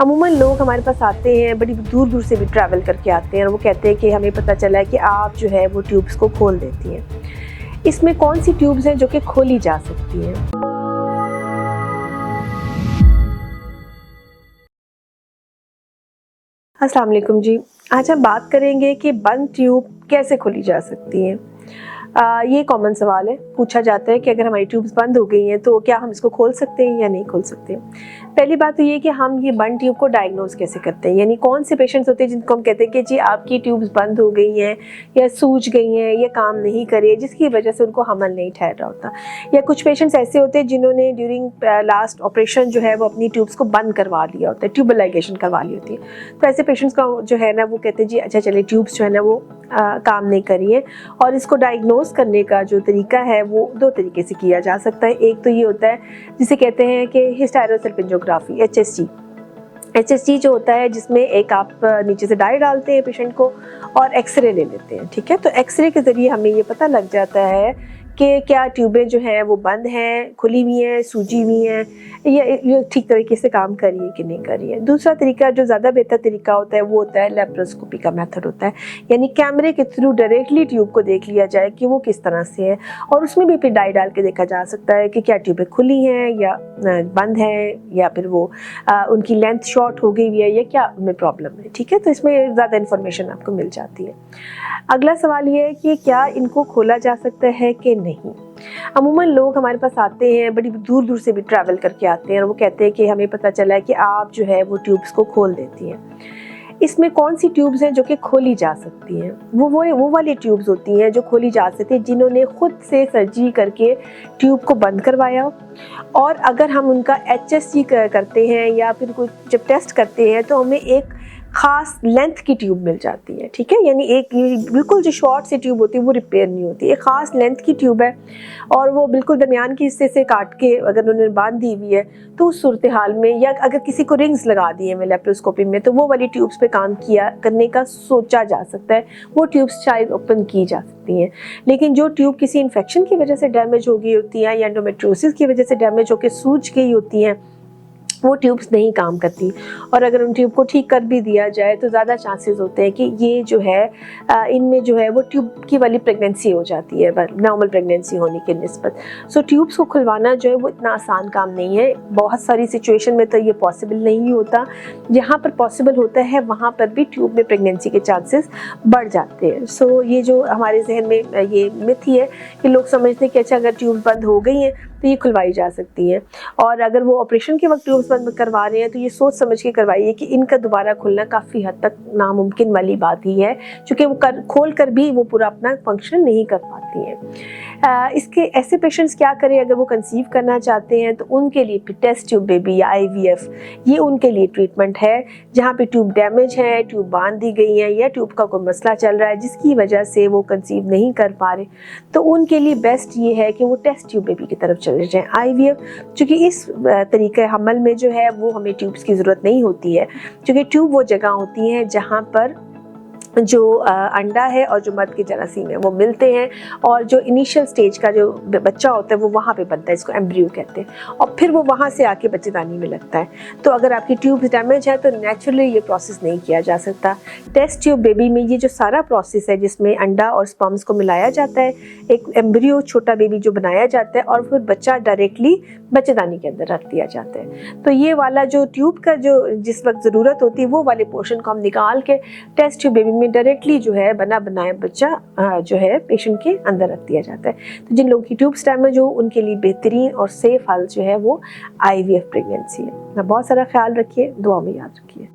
अमूमन लोग हमारे पास आते हैं, बड़ी दूर दूर से भी ट्रैवल करके आते हैं और वो कहते हैं कि हमें पता चला है कि आप जो है वो ट्यूब्स को खोल देती हैं। इसमें कौन सी ट्यूब्स हैं जो कि खोली जा सकती हैं? अस्सलाम वालेकुम जी। आज हम बात करेंगे कि बंद ट्यूब कैसे खोली जा सकती हैं। ये कॉमन सवाल है, पूछा जाता है कि अगर हमारी ट्यूब्स बंद हो गई हैं तो क्या हम इसको खोल सकते हैं या नहीं खोल सकते। पहली बात तो ये कि हम ये बंद ट्यूब को डायग्नोज कैसे करते हैं, यानी कौन से पेशेंट्स होते हैं जिनको हम कहते हैं कि जी आपकी ट्यूब्स बंद हो गई हैं या सूज गई हैं या काम नहीं करे, जिसकी वजह से उनको हमल नहीं ठहर रहा होता। या कुछ पेशेंट्स ऐसे होते हैं जिन्होंने ड्यूरिंग लास्ट ऑपरेशन जो है वो अपनी ट्यूब्स को बंद करवा लिया होता है, ट्यूबल लाइगेशन करवा ली होती है। तो ऐसे पेशेंट्स का जो है ना वो कहते हैं जी अच्छा चलिए ट्यूब्स जो है ना वो काम नहीं करिए। और इसको डायग्नोज करने का जो तरीका है वो दो तरीके से किया जा सकता है। एक तो ये होता है जिसे कहते हैं कि हिस्टेरोसल्पिंजोग्राफी, HSG जो होता है, जिसमें एक आप नीचे से डाई डालते हैं पेशेंट को और एक्सरे ले लेते हैं। ठीक है, तो एक्सरे के ज़रिए हमें ये पता लग जाता है कि क्या ट्यूबें जो हैं वो बंद हैं, खुली हुई हैं, सूजी हुई हैं या ये ठीक तरीके से काम कर रही है कि नहीं कर रही है। दूसरा तरीका जो ज़्यादा बेहतर तरीका होता है वो होता है लेप्रोस्कोपी का मेथड होता है, यानी कैमरे के थ्रू डायरेक्टली ट्यूब को देख लिया जाए कि वो किस तरह से है और उसमें भी फिर डाई डाल के देखा जा सकता है कि क्या ट्यूबें खुली हैं या बंद हैं या फिर वो उनकी लेंथ शॉर्ट हो गई हुई है या क्या उनमें प्रॉब्लम है। ठीक है, तो इसमें ज़्यादा इन्फॉर्मेशन आपको मिल जाती है। अगला सवाल ये है कि क्या इनको खोला जा सकता है कि नहीं। अमूमन लोग हमारे पास आते हैं, बड़ी दूर दूर से भी ट्रैवल करके आते हैं और वो कहते हैं कि हमें पता चला है कि आप जो है वो ट्यूब्स को खोल देती हैं। इसमें कौन सी ट्यूब्स हैं जो कि खोली जा सकती हैं? वो वाली ट्यूब्स होती हैं जो खोली जा सकती हैं जिन्होंने खुद से सर्जरी करके ट्यूब को बंद करवाया हो। और अगर हम उनका HSG करते हैं या फिर कुछ जब टेस्ट करते हैं तो हमें एक ख़ास लेंथ की ट्यूब मिल जाती है। ठीक है, यानी एक बिल्कुल जो शॉर्ट सी ट्यूब होती है वो रिपेयर नहीं होती, एक ख़ास लेंथ की ट्यूब है और वो बिल्कुल दरमियान के हिस्से से काट के अगर उन्होंने बांध दी हुई है तो उस सूरत हाल में, या अगर किसी को रिंग्स लगा दी है लेप्रोस्कोपी में, तो वो वाली ट्यूब्स पे काम किया करने का सोचा जा सकता है। वो ट्यूब्स शायद ओपन की जा सकती हैं। लेकिन जो ट्यूब किसी इन्फेक्शन की वजह से डैमेज हो गई होती है या एंडोमेट्रियोसिस की वजह से डैमेज होकर सूज गई होती हैं, वो ट्यूब्स नहीं काम करती। और अगर उन ट्यूब को ठीक कर भी दिया जाए तो ज़्यादा चांसेस होते हैं कि ये जो है इनमें जो है वो ट्यूब की वाली प्रेगनेंसी हो जाती है नॉर्मल प्रेगनेंसी होने के निस्बत। सो ट्यूब्स को खुलवाना जो है वो इतना आसान काम नहीं है। बहुत सारी सिचुएशन में तो ये पॉसिबल नहीं होता। जहाँ पर पॉसिबल होता है वहाँ पर भी ट्यूब में प्रेगनेंसी के चांसेस बढ़ जाते हैं। सो ये जो हमारे जहन में ये मिथ ही है कि लोग समझते हैं कि अच्छा अगर ट्यूब बंद हो गई हैं तो ये खुलवाई जा सकती हैं। और अगर वो ऑपरेशन के वक्त ट्यूब्स बंद करवा रहे हैं तो ये सोच समझ के करवाइए कि इनका दोबारा खुलना काफ़ी हद तक नामुमकिन वाली बात ही है, क्योंकि वो खोल कर भी वो पूरा अपना फंक्शन नहीं कर पाती हैं। इसके ऐसे पेशेंट्स क्या करें अगर वो कंसीव करना चाहते हैं, तो उनके लिए टेस्ट ट्यूब बेबी या IVF ये उनके लिए ट्रीटमेंट है। जहाँ पे ट्यूब डैमेज है, ट्यूब बांध दी गई है या ट्यूब का कोई मसला चल रहा है जिसकी वजह से वो कंसीव नहीं कर पा रहे, तो उनके लिए बेस्ट ये है कि वो टेस्ट ट्यूब बेबी की तरफ चले जाएं। IVF चूँकि इस तरीके हमल में जो है वो हमें ट्यूब्स की ज़रूरत नहीं होती है, क्योंकि ट्यूब वो जगह होती है जहाँ पर जो अंडा है और जो मर्द की जरासीम है वो मिलते हैं और जो इनिशियल स्टेज का जो बच्चा होता है वो वहाँ पे बनता है, इसको एम्ब्रियो कहते हैं, और फिर वो वहाँ से आके बच्चेदानी में लगता है। तो अगर आपकी ट्यूब डैमेज है तो नेचुरली ये प्रोसेस नहीं किया जा सकता। टेस्ट ट्यूब बेबी में ये जो सारा प्रोसेस है जिसमें अंडा और स्पर्म्स को मिलाया जाता है, एक एम्ब्रियो छोटा बेबी जो बनाया जाता है और फिर बच्चा डायरेक्टली बच्चेदानी के अंदर रख दिया जाता है। तो ये वाला जो ट्यूब का जो जिस वक्त ज़रूरत होती है वो वाले पोर्शन को हम निकाल के टेस्ट ट्यूब बेबी में डायरेक्टली जो है बना बनाया बच्चा जो है पेशेंट के अंदर रख दिया जाता है। तो जिन लोगों की ट्यूब्स डैमेज हो उनके लिए बेहतरीन और सेफ हल जो है वो IVF प्रेगनेंसी है। बहुत सारा ख्याल रखिए, दुआ में याद रखिए।